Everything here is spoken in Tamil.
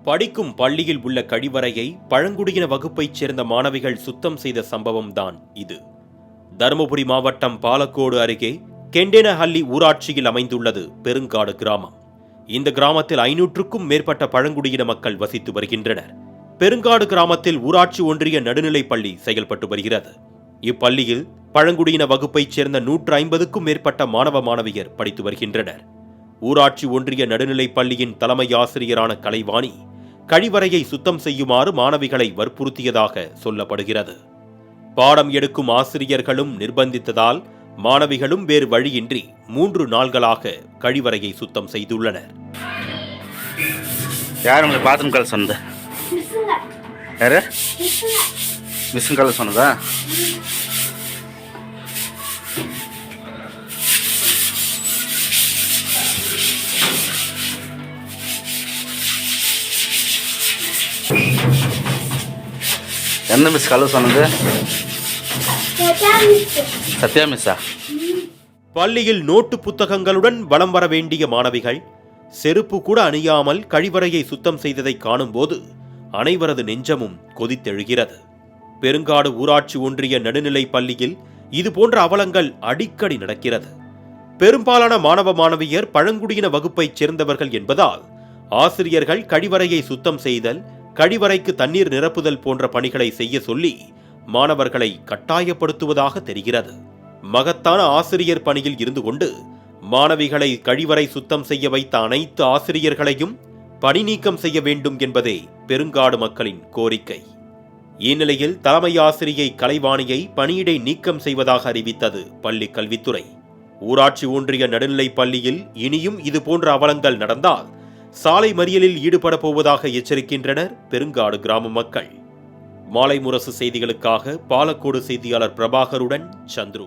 படிக்கும் பள்ளியில் உள்ள கழிவறையை பழங்குடியின வகுப்பைச் சேர்ந்த மாணவிகள் சுத்தம் செய்த சம்பவம்தான் இது. தருமபுரி மாவட்டம் பாலக்கோடு அருகே கெண்டேனஹள்ளி ஊராட்சியில் அமைந்துள்ளது பெருங்காடு கிராமம். இந்த கிராமத்தில் 500க்கும் மேற்பட்ட பழங்குடியின மக்கள் வசித்து வருகின்றனர். பெருங்காடு கிராமத்தில் ஊராட்சி ஒன்றிய நடுநிலைப் பள்ளி செயல்பட்டு வருகிறது. இப்பள்ளியில் பழங்குடியின வகுப்பைச் சேர்ந்த 150க்கும் மேற்பட்ட மாணவ மாணவியர் படித்து வருகின்றனர். ஊராட்சி ஒன்றிய நடுநிலைப் பள்ளியின் தலைமை ஆசிரியரான கலைவாணி கழிவறையை சுத்தம் செய்யுமாறு மாணவிகளை வற்புறுத்தியதாக சொல்லப்படுகிறது. பாடம் எடுக்கும் ஆசிரியர்களும் நிர்பந்தித்ததால் மாணவிகளும் வேறு வழியின்றி 3 நாள்களாக கழிவறையை சுத்தம் செய்துள்ளனர். யார் உங்களை பாத்ரூம் கலை சொன்னது? யாரு மிஸ்ஸும் கலை சொன்னதா? எந்த மிஸ் கலை சொன்னது? சத்யா மிஸ்ஸா? பள்ளியில் நோட்டு புத்தகங்களுடன் வலம் வர வேண்டிய மாணவிகள் செருப்பு கூட அணியாமல் கழிவறையை சுத்தம் செய்ததை காணும்போது அனைவரது நெஞ்சமும் கொதித்தெழுகிறது. பெருங்காடு ஊராட்சி ஒன்றிய நடுநிலைப் பள்ளியில் இதுபோன்ற அவலங்கள் அடிக்கடி நடக்கிறது. பெரும்பாலான மாணவ மாணவியர் பழங்குடியின வகுப்பைச் சேர்ந்தவர்கள் என்பதால் ஆசிரியர்கள் கழிவறையை சுத்தம் செய்தல், கழிவறைக்கு தண்ணீர் நிரப்புதல் போன்ற பணிகளை செய்ய சொல்லி மாணவர்களை கட்டாயப்படுத்துவதாக தெரிகிறது. மகத்தான ஆசிரியர் பணியில் இருந்து கொண்டு மாணவிகளை கழிவறை சுத்தம் செய்ய வைத்த அனைத்து ஆசிரியர்களையும் பணி நீக்கம் செய்ய வேண்டும் என்பதே பெருங்காடு மக்களின் கோரிக்கை. இந்நிலையில் தலைமை ஆசிரியை கலைவாணியை பணியிடை நீக்கம் செய்வதாக அறிவித்தது பள்ளி கல்வித்துறை. ஊராட்சி ஒன்றிய நடுநிலைப் பள்ளியில் இனியும் இதுபோன்ற அவலங்கள் நடந்தால் சாலை மறியலில் ஈடுபட போவதாக எச்சரிக்கின்றனர் பெருங்காடு கிராம மக்கள். மாலை முரசு செய்திகளுக்காக பாலக்கோடு செய்தியாளர் பிரபாகருடன் சந்துரு.